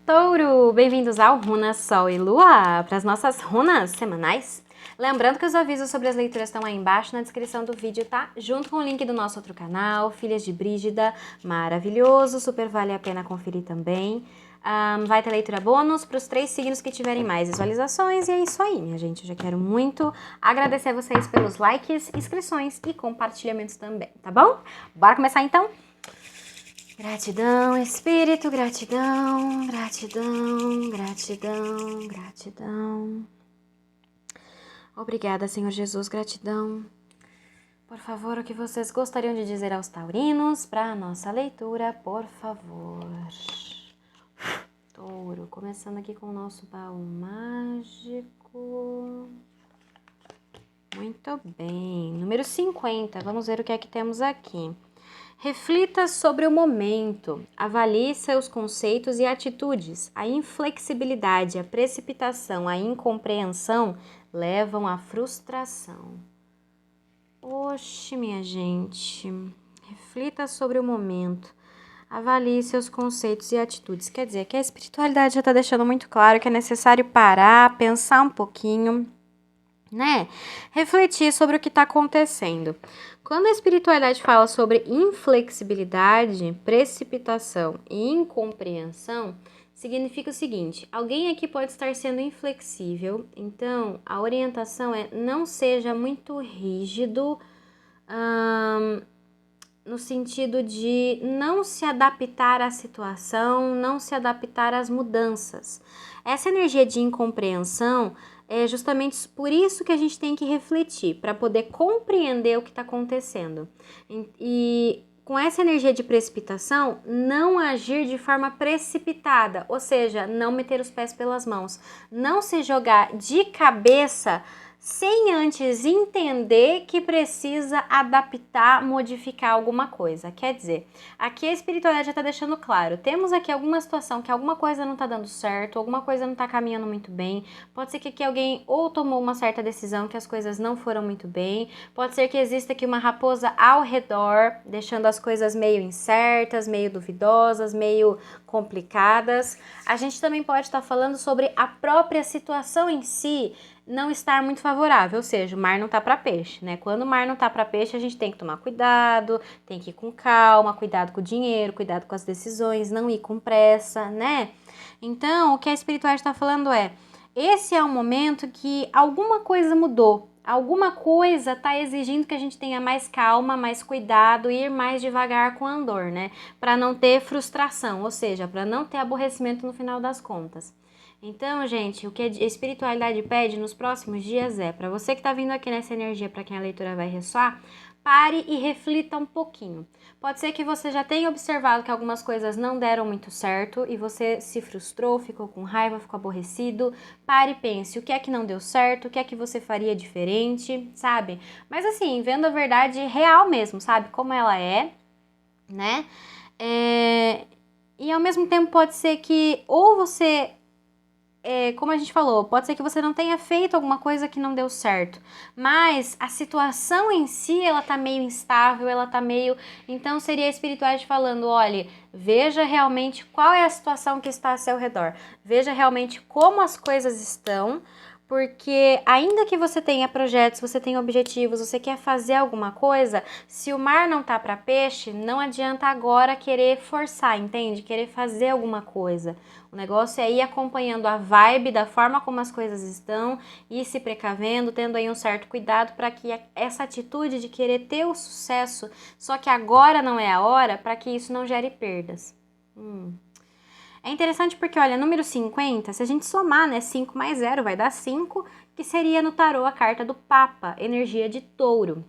Touro, bem-vindos ao Runa Sol e Lua, para as nossas runas semanais. Lembrando que os avisos sobre as leituras estão aí embaixo na descrição do vídeo, tá? Junto com o link do nosso outro canal, Filhas de Brígida, maravilhoso, super vale a pena conferir também. Vai ter leitura bônus para os 3 signos que tiverem mais visualizações e é isso aí, minha gente. Eu já quero muito agradecer a vocês pelos likes, inscrições e compartilhamentos também, tá bom? Bora começar então? Gratidão, Espírito, gratidão, gratidão, gratidão, gratidão. Obrigada, Senhor Jesus, gratidão. Por favor, o que vocês gostariam de dizer aos taurinos para a nossa leitura, por favor. Touro, começando aqui com o nosso baú mágico. Muito bem, número 50, vamos ver o que é que temos aqui. Reflita sobre o momento, avalie seus conceitos e atitudes. A inflexibilidade, a precipitação, a incompreensão levam à frustração. Oxe, minha gente, reflita sobre o momento, avalie seus conceitos e atitudes. Quer dizer, que a espiritualidade já está deixando muito claro que é necessário parar, pensar um pouquinho, né? Refletir sobre o que está acontecendo. Quando a espiritualidade fala sobre inflexibilidade, precipitação e incompreensão, significa o seguinte: alguém aqui pode estar sendo inflexível, então a orientação é não seja muito rígido, no sentido de não se adaptar à situação, não se adaptar às mudanças. Essa energia de incompreensão é justamente por isso que a gente tem que refletir, para poder compreender o que está acontecendo. E com essa energia de precipitação, não agir de forma precipitada, ou seja, não meter os pés pelas mãos, não se jogar de cabeça sem antes entender que precisa adaptar, modificar alguma coisa. Quer dizer, aqui a espiritualidade já está deixando claro, temos aqui alguma situação que alguma coisa não está dando certo, alguma coisa não está caminhando muito bem, pode ser que aqui alguém ou tomou uma certa decisão que as coisas não foram muito bem, pode ser que exista aqui uma raposa ao redor, deixando as coisas meio incertas, meio duvidosas, meio complicadas. A gente também pode estar falando sobre a própria situação em si, não estar muito favorável, ou seja, o mar não tá para peixe, né? Quando o mar não tá para peixe, a gente tem que tomar cuidado, tem que ir com calma, cuidado com o dinheiro, cuidado com as decisões, não ir com pressa, né? Então, o que a espiritualidade está falando é, esse é um momento que alguma coisa mudou, alguma coisa está exigindo que a gente tenha mais calma, mais cuidado e ir mais devagar com a andor, né? Para não ter frustração, ou seja, para não ter aborrecimento no final das contas. Então, gente, o que a espiritualidade pede nos próximos dias é, para você que está vindo aqui nessa energia, para quem a leitura vai ressoar, pare e reflita um pouquinho. Pode ser que você já tenha observado que algumas coisas não deram muito certo e você se frustrou, ficou com raiva, ficou aborrecido. Pare e pense, o que é que não deu certo, o que é que você faria diferente, sabe? Mas assim, vendo a verdade real mesmo, sabe? Como ela é, né? E ao mesmo tempo pode ser que ou você... como a gente falou, pode ser que você não tenha feito alguma coisa que não deu certo, mas a situação em si, ela tá meio instável, ela tá meio... Então, seria a espiritualidade falando, olha, veja realmente qual é a situação que está ao seu redor, veja realmente como as coisas estão, porque ainda que você tenha projetos, você tenha objetivos, você quer fazer alguma coisa, se o mar não tá para peixe, não adianta agora querer forçar, entende? Querer fazer alguma coisa. O negócio é ir acompanhando a vibe da forma como as coisas estão e se precavendo, tendo aí um certo cuidado para que essa atitude de querer ter o sucesso, só que agora não é a hora, para que isso não gere perdas. É interessante porque, olha, número 50, se a gente somar, né, 5 mais 0 vai dar 5, que seria no tarô a carta do Papa, energia de touro.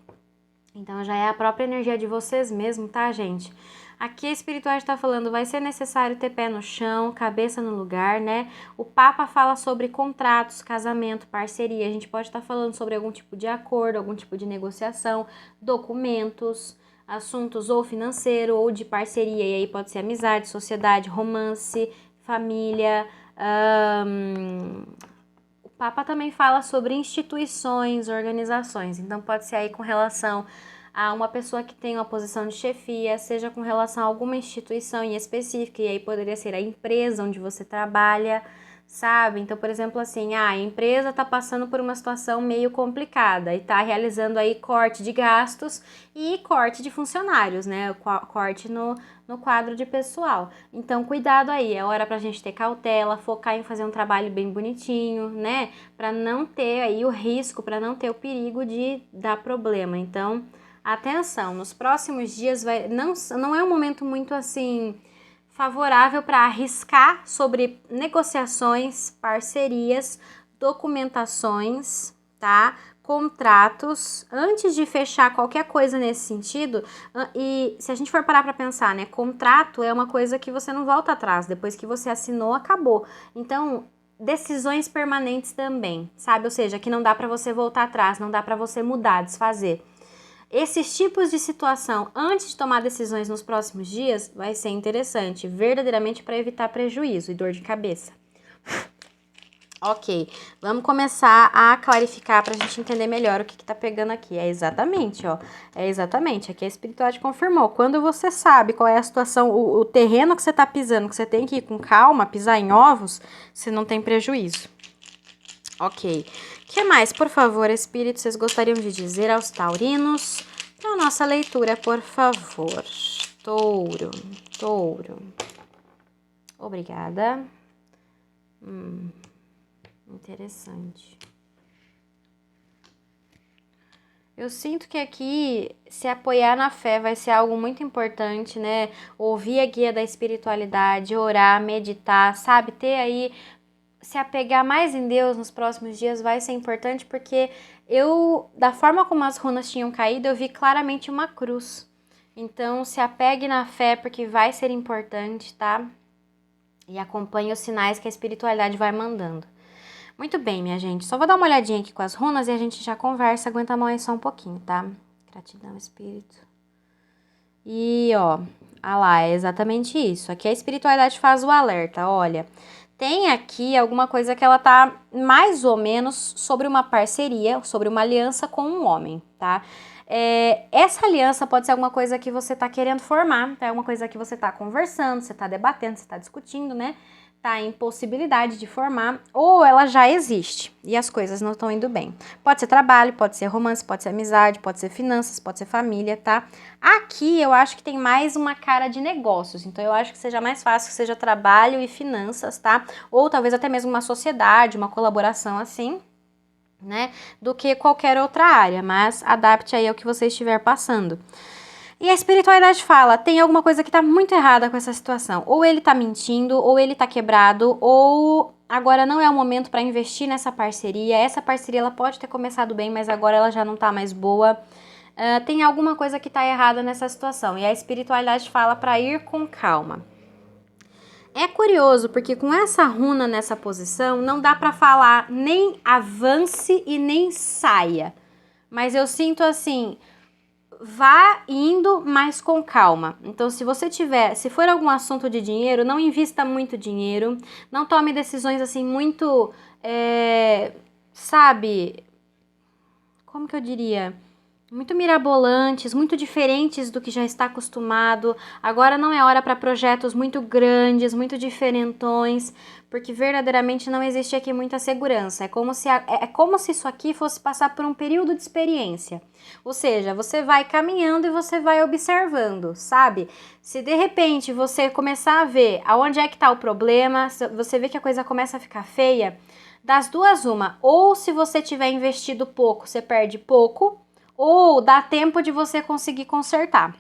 Então já é a própria energia de vocês mesmo, tá, gente? Aqui a espiritualidade está falando, vai ser necessário ter pé no chão, cabeça no lugar, né? O Papa fala sobre contratos, casamento, parceria. A gente pode estar falando sobre algum tipo de acordo, algum tipo de negociação, documentos, assuntos ou financeiro ou de parceria. E aí pode ser amizade, sociedade, romance, família. O Papa também fala sobre instituições, organizações. Então pode ser aí com relação a uma pessoa que tem uma posição de chefia, seja com relação a alguma instituição em específico, e aí poderia ser a empresa onde você trabalha, sabe? Então, por exemplo, assim, a empresa está passando por uma situação meio complicada e está realizando aí corte de gastos e corte de funcionários, né? Corte no quadro de pessoal. Então, cuidado aí, é hora pra gente ter cautela, focar em fazer um trabalho bem bonitinho, né? Pra não ter aí o risco, pra não ter o perigo de dar problema. Então, atenção, nos próximos dias não é um momento muito assim favorável para arriscar sobre negociações, parcerias, documentações, tá? Contratos, antes de fechar qualquer coisa nesse sentido, e se a gente for parar para pensar, né, contrato é uma coisa que você não volta atrás, depois que você assinou, acabou. Então, decisões permanentes também, sabe? Ou seja, que não dá para você voltar atrás, não dá para você mudar, desfazer. Esses tipos de situação, antes de tomar decisões nos próximos dias, vai ser interessante, verdadeiramente para evitar prejuízo e dor de cabeça. Ok, vamos começar a clarificar para a gente entender melhor o que tá pegando aqui. É exatamente, ó. É exatamente, aqui a espiritualidade confirmou. Quando você sabe qual é a situação, o terreno que você tá pisando, que você tem que ir com calma, pisar em ovos, você não tem prejuízo. Ok. O que mais, por favor, espírito, vocês gostariam de dizer aos taurinos? Para nossa leitura, por favor. Touro. Obrigada. Interessante. Eu sinto que aqui se apoiar na fé vai ser algo muito importante, né? Ouvir a guia da espiritualidade, orar, meditar, sabe? Ter aí, se apegar mais em Deus nos próximos dias vai ser importante, porque da forma como as runas tinham caído, eu vi claramente uma cruz. Então, se apegue na fé, porque vai ser importante, tá? E acompanhe os sinais que a espiritualidade vai mandando. Muito bem, minha gente. Só vou dar uma olhadinha aqui com as runas e a gente já conversa. Aguenta a mão aí só um pouquinho, tá? Gratidão, espírito. E, ó, lá, é exatamente isso. Aqui a espiritualidade faz o alerta, olha. Tem aqui alguma coisa que ela tá mais ou menos sobre uma parceria, sobre uma aliança com um homem, tá? Essa aliança pode ser alguma coisa que você tá querendo formar, tá? Alguma coisa que você tá conversando, você tá debatendo, você tá discutindo, né? Tá em possibilidade de formar, ou ela já existe e as coisas não estão indo bem. Pode ser trabalho, pode ser romance, pode ser amizade, pode ser finanças, pode ser família, tá? Aqui eu acho que tem mais uma cara de negócios, então eu acho que seja mais fácil que seja trabalho e finanças, tá? Ou talvez até mesmo uma sociedade, uma colaboração assim, né? Do que qualquer outra área, mas adapte aí ao que você estiver passando. E a espiritualidade fala, tem alguma coisa que tá muito errada com essa situação. Ou ele tá mentindo, ou ele tá quebrado, ou agora não é o momento para investir nessa parceria. Essa parceria ela pode ter começado bem, mas agora ela já não tá mais boa. Tem alguma coisa que tá errada nessa situação. E a espiritualidade fala para ir com calma. É curioso, porque com essa runa nessa posição, não dá para falar nem avance e nem saia. Mas eu sinto assim, vá indo, mas com calma. Então, se for algum assunto de dinheiro, não invista muito dinheiro, não tome decisões assim muito, sabe, como que eu diria? Muito mirabolantes, muito diferentes do que já está acostumado. Agora não é hora para projetos muito grandes, muito diferentões, porque verdadeiramente não existe aqui muita segurança. É como se isso aqui fosse passar por um período de experiência. Ou seja, você vai caminhando e você vai observando, sabe? Se de repente você começar a ver aonde é que está o problema, você vê que a coisa começa a ficar feia, das duas uma. Ou se você tiver investido pouco, você perde pouco, ou dá tempo de você conseguir consertar,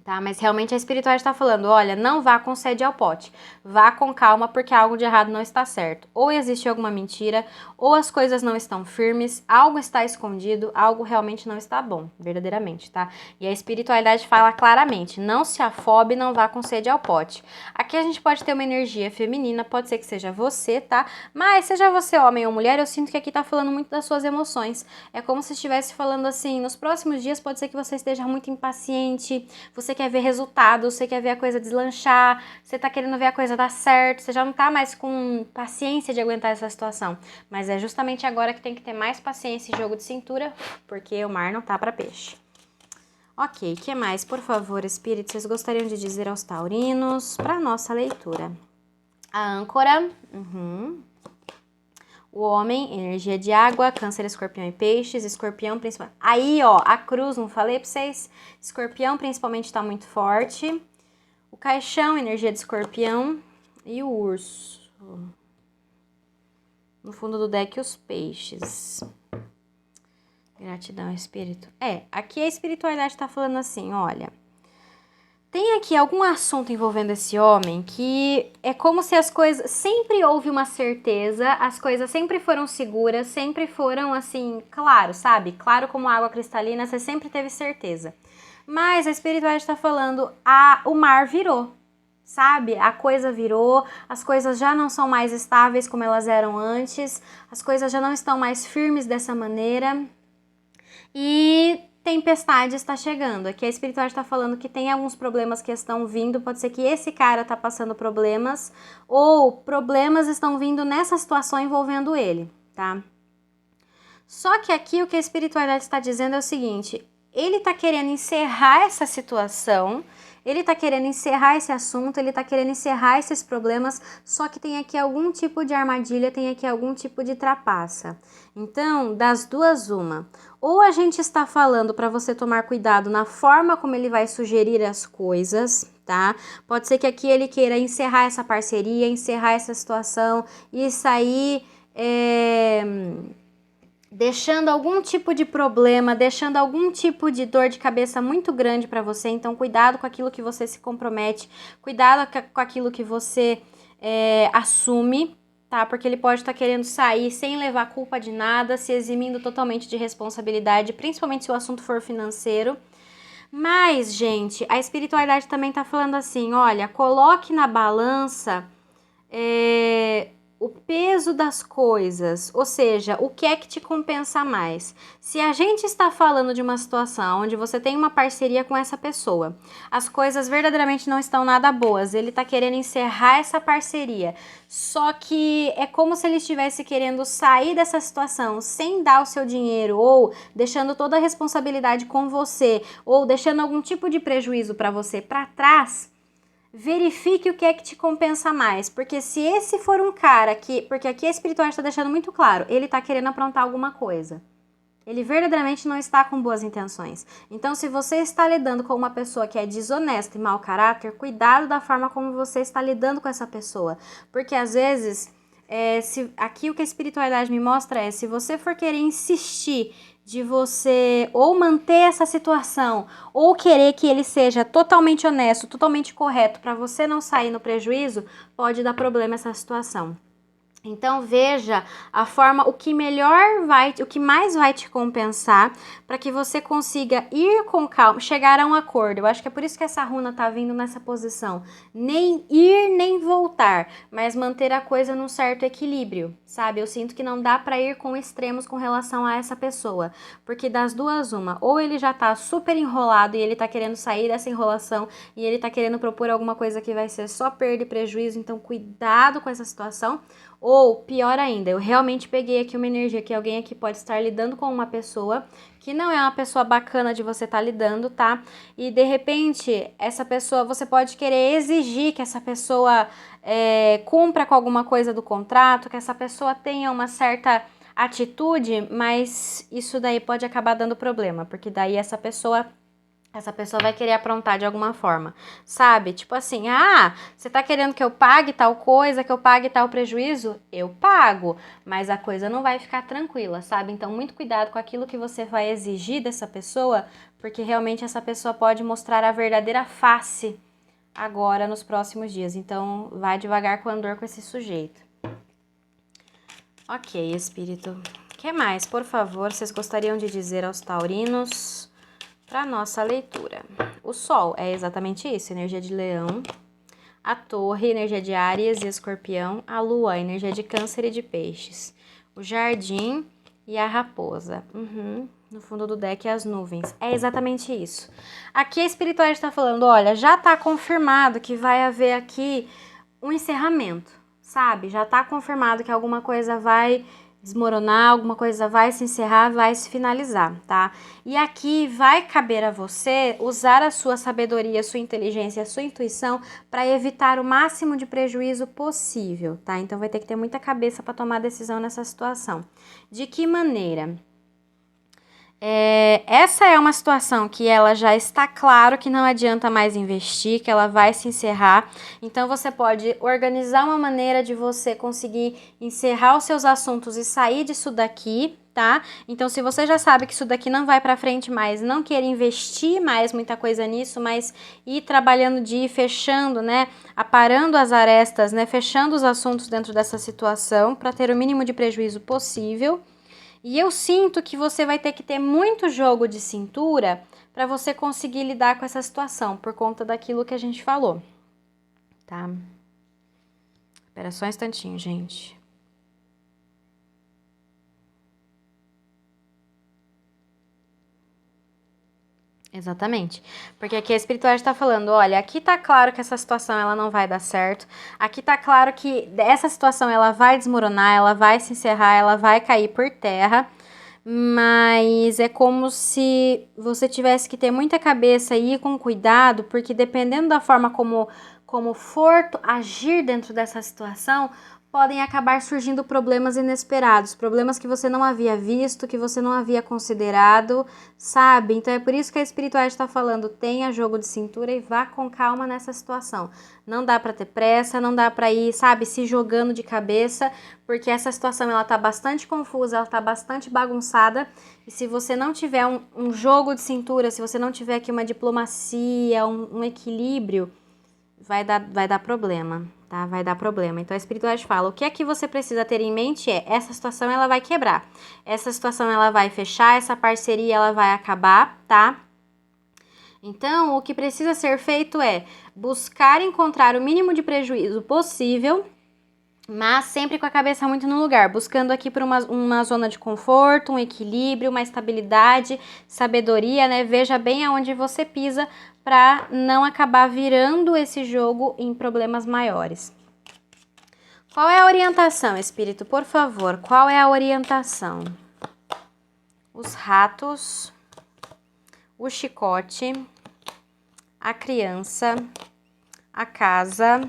tá? Mas realmente a espiritualidade está falando, olha, não vá com sede ao pote, vá com calma porque algo de errado não está certo. Ou existe alguma mentira, ou as coisas não estão firmes, algo está escondido, algo realmente não está bom, verdadeiramente, tá? E a espiritualidade fala claramente, não se afobe, não vá com sede ao pote. Aqui a gente pode ter uma energia feminina, pode ser que seja você, tá? Mas seja você homem ou mulher, eu sinto que aqui tá falando muito das suas emoções. É como se estivesse falando assim, nos próximos dias pode ser que você esteja muito impaciente, você quer ver resultados, você quer ver a coisa deslanchar, você tá querendo ver a coisa dar certo, você já não tá mais com paciência de aguentar essa situação. Mas é justamente agora que tem que ter mais paciência e jogo de cintura, porque o mar não tá para peixe. Ok, o que mais? Por favor, Espírito, vocês gostariam de dizer aos taurinos para nossa leitura? A âncora, o homem, energia de água, câncer, escorpião e peixes, escorpião principalmente. Aí, ó, a cruz, não falei pra vocês? Escorpião principalmente tá muito forte. O caixão, energia de escorpião. E o urso. No fundo do deck, os peixes. Gratidão, espírito. Aqui a espiritualidade tá falando assim, olha. Tem aqui algum assunto envolvendo esse homem que é como se as coisas... Sempre houve uma certeza, as coisas sempre foram seguras, sempre foram assim, claro, sabe? Claro como água cristalina, você sempre teve certeza. Mas a espiritualidade está falando, o mar virou, sabe? A coisa virou, as coisas já não são mais estáveis como elas eram antes, as coisas já não estão mais firmes dessa maneira. E tempestade está chegando. Aqui a espiritualidade está falando que tem alguns problemas que estão vindo. Pode ser que esse cara está passando problemas ou problemas estão vindo nessa situação envolvendo ele, tá? Só que aqui o que a espiritualidade está dizendo é o seguinte: ele está querendo encerrar essa situação, ele está querendo encerrar esse assunto, ele está querendo encerrar esses problemas, só que tem aqui algum tipo de armadilha, tem aqui algum tipo de trapaça. Então, das duas, uma. Ou a gente está falando para você tomar cuidado na forma como ele vai sugerir as coisas, tá? Pode ser que aqui ele queira encerrar essa parceria, encerrar essa situação e sair... deixando algum tipo de problema, deixando algum tipo de dor de cabeça muito grande para você. Então, cuidado com aquilo que você se compromete, cuidado com aquilo que você assume, tá? Porque ele pode estar querendo sair sem levar culpa de nada, se eximindo totalmente de responsabilidade, principalmente se o assunto for financeiro. Mas, gente, a espiritualidade também tá falando assim, olha, coloque na balança o peso das coisas, ou seja, o que é que te compensa mais? Se a gente está falando de uma situação onde você tem uma parceria com essa pessoa, as coisas verdadeiramente não estão nada boas, ele está querendo encerrar essa parceria, só que é como se ele estivesse querendo sair dessa situação sem dar o seu dinheiro, ou deixando toda a responsabilidade com você, ou deixando algum tipo de prejuízo para você para trás. Verifique o que é que te compensa mais, porque se esse for um cara que... Porque aqui a espiritualidade está deixando muito claro, ele está querendo aprontar alguma coisa. Ele verdadeiramente não está com boas intenções. Então, se você está lidando com uma pessoa que é desonesta e mau caráter, cuidado da forma como você está lidando com essa pessoa. Porque às vezes, aqui o que a espiritualidade me mostra é, se você for querer insistir de você ou manter essa situação, ou querer que ele seja totalmente honesto, totalmente correto, para você não sair no prejuízo, pode dar problema essa situação. Então veja a forma, o que mais vai te compensar para que você consiga ir com calma, chegar a um acordo. Eu acho que é por isso que essa runa tá vindo nessa posição. Nem ir, nem voltar, mas manter a coisa num certo equilíbrio, sabe? Eu sinto que não dá para ir com extremos com relação a essa pessoa, porque das duas uma, ou ele já tá super enrolado e ele tá querendo sair dessa enrolação e ele tá querendo propor alguma coisa que vai ser só perda e prejuízo, então cuidado com essa situação. Ou, pior ainda, eu realmente peguei aqui uma energia que alguém aqui pode estar lidando com uma pessoa que não é uma pessoa bacana de você estar lidando, tá? E, de repente, essa pessoa, você pode querer exigir que essa pessoa cumpra com alguma coisa do contrato, que essa pessoa tenha uma certa atitude, mas isso daí pode acabar dando problema, porque daí essa pessoa vai querer aprontar de alguma forma, sabe? Tipo assim, você tá querendo que eu pague tal coisa, que eu pague tal prejuízo? Eu pago, mas a coisa não vai ficar tranquila, sabe? Então, muito cuidado com aquilo que você vai exigir dessa pessoa, porque realmente essa pessoa pode mostrar a verdadeira face agora nos próximos dias. Então, vai devagar com a andor com esse sujeito. Ok, espírito. O que mais? Por favor, vocês gostariam de dizer aos taurinos... Para nossa leitura, o Sol é exatamente isso, energia de Leão, a Torre, energia de Áries e Escorpião, a Lua, energia de Câncer e de Peixes, o Jardim e a Raposa. No fundo do deck, as nuvens. É exatamente isso. Aqui a espiritualidade está falando, olha, já está confirmado que vai haver aqui um encerramento, sabe? Já está confirmado que alguma coisa vai desmoronar, alguma coisa vai se encerrar, vai se finalizar, tá? E aqui vai caber a você usar a sua sabedoria, a sua inteligência, a sua intuição para evitar o máximo de prejuízo possível, tá? Então vai ter que ter muita cabeça para tomar decisão nessa situação. De que maneira? Essa é uma situação que ela já está claro que não adianta mais investir, que ela vai se encerrar. Então você pode organizar uma maneira de você conseguir encerrar os seus assuntos e sair disso daqui, tá? Então se você já sabe que isso daqui não vai para frente mais, não quer investir mais muita coisa nisso, mas ir trabalhando de ir fechando, né? Aparando as arestas, né? Fechando os assuntos dentro dessa situação para ter o mínimo de prejuízo possível. E eu sinto que você vai ter que ter muito jogo de cintura para você conseguir lidar com essa situação, por conta daquilo que a gente falou, tá? Espera só um instantinho, gente. Exatamente, porque aqui a espiritualidade está falando, olha, aqui tá claro que essa situação ela não vai dar certo, aqui tá claro que essa situação ela vai desmoronar, ela vai se encerrar, ela vai cair por terra, mas é como se você tivesse que ter muita cabeça e ir com cuidado, porque dependendo da forma como for agir dentro dessa situação, podem acabar surgindo problemas inesperados, problemas que você não havia visto, que você não havia considerado, sabe? Então é por isso que a espiritualidade está falando, tenha jogo de cintura e vá com calma nessa situação. Não dá para ter pressa, não dá para ir, sabe, se jogando de cabeça, porque essa situação ela tá bastante confusa, ela tá bastante bagunçada, e se você não tiver um jogo de cintura, se você não tiver aqui uma diplomacia, um equilíbrio, vai dar problema, tá? Vai dar problema. Então a espiritualidade fala, o que é que você precisa ter em mente essa situação ela vai quebrar, essa situação ela vai fechar, essa parceria ela vai acabar, tá? Então o que precisa ser feito é buscar encontrar o mínimo de prejuízo possível, mas sempre com a cabeça muito no lugar, buscando aqui por uma zona de conforto, um equilíbrio, uma estabilidade, sabedoria, né? Veja bem aonde você pisa para não acabar virando esse jogo em problemas maiores. Qual é a orientação, espírito? Por favor, qual é a orientação? Os ratos, o chicote, a criança, a casa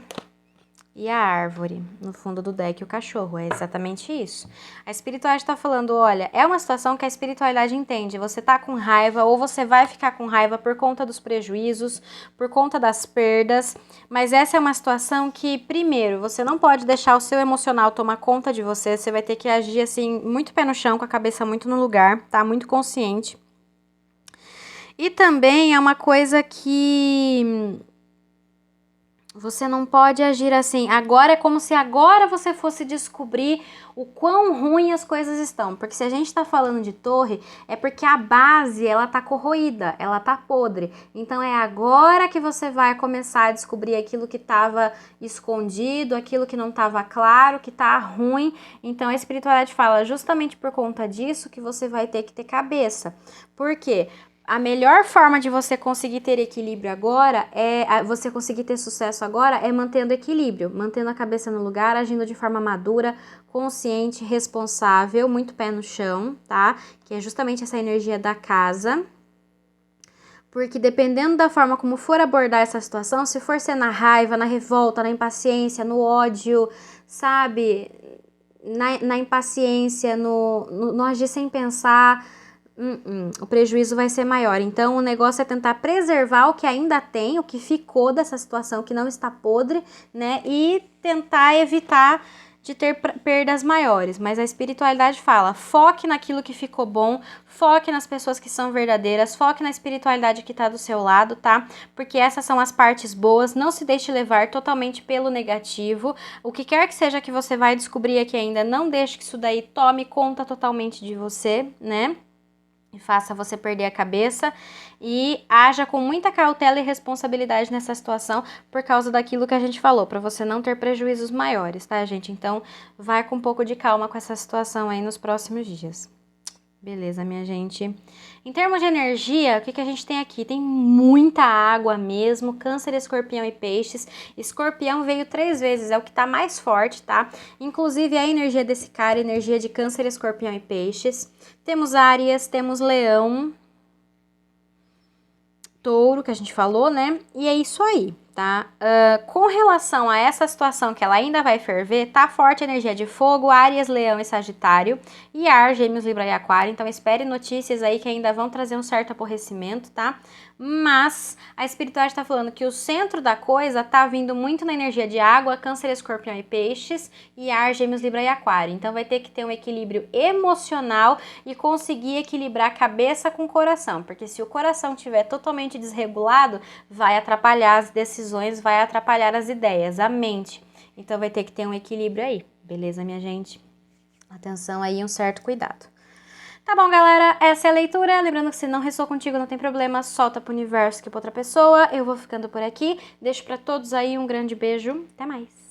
e a árvore. No fundo do deck, o cachorro. É exatamente isso. A espiritualidade está falando, olha, é uma situação que a espiritualidade entende. Você tá com raiva ou você vai ficar com raiva por conta dos prejuízos, por conta das perdas. Mas essa é uma situação que, primeiro, você não pode deixar o seu emocional tomar conta de você. Você vai ter que agir, assim, muito pé no chão, com a cabeça muito no lugar, tá? Muito consciente. E também é uma coisa que você não pode agir assim. Agora é como se agora você fosse descobrir o quão ruim as coisas estão. Porque se a gente tá falando de torre, é porque a base, ela tá corroída, ela tá podre. Então é agora que você vai começar a descobrir aquilo que tava escondido, aquilo que não tava claro, que tá ruim. Então a espiritualidade fala justamente por conta disso que você vai ter que ter cabeça. Por quê? A melhor forma de você conseguir ter equilíbrio agora, você conseguir ter sucesso agora, é mantendo equilíbrio, mantendo a cabeça no lugar, agindo de forma madura, consciente, responsável, muito pé no chão, tá? Que é justamente essa energia da casa. Porque dependendo da forma como for abordar essa situação, se for ser na raiva, na revolta, na impaciência, no ódio, sabe? Na impaciência, no agir sem pensar, o prejuízo vai ser maior. Então o negócio é tentar preservar o que ainda tem, o que ficou dessa situação que não está podre, né? E tentar evitar de ter perdas maiores. Mas a espiritualidade fala, foque naquilo que ficou bom, foque nas pessoas que são verdadeiras, foque na espiritualidade que está do seu lado, tá? Porque essas são as partes boas, não se deixe levar totalmente pelo negativo. O que quer que seja que você vai descobrir aqui ainda, não deixe que isso daí tome conta totalmente de você, né? E faça você perder a cabeça e haja com muita cautela e responsabilidade nessa situação por causa daquilo que a gente falou, para você não ter prejuízos maiores, tá, gente? Então, vai com um pouco de calma com essa situação aí nos próximos dias. Beleza, minha gente. Em termos de energia, o que a gente tem aqui? Tem muita água mesmo, Câncer, Escorpião e Peixes. Escorpião veio 3 vezes, é o que tá mais forte, tá? Inclusive, a energia desse cara, energia de Câncer, Escorpião e Peixes. Temos Áries, temos Leão, Touro, que a gente falou, né? E é isso aí, tá? Com relação a essa situação que ela ainda vai ferver, tá forte a energia de fogo, Áries, Leão e Sagitário, e ar, Gêmeos, Libra e Aquário, então espere notícias aí que ainda vão trazer um certo aborrecimento, tá? Mas a espiritualidade tá falando que o centro da coisa tá vindo muito na energia de água, Câncer, Escorpião e Peixes, e ar, Gêmeos, Libra e Aquário, então vai ter que ter um equilíbrio emocional e conseguir equilibrar a cabeça com o coração, porque se o coração estiver totalmente desregulado, vai atrapalhar as decisões, vai atrapalhar as ideias, a mente. Então vai ter que ter um equilíbrio aí, beleza, minha gente? Atenção aí, um certo cuidado. Tá bom, galera, essa é a leitura. Lembrando que se não ressoou contigo, não tem problema, solta pro universo que pra outra pessoa. Eu vou ficando por aqui. Deixo pra todos aí um grande beijo. Até mais.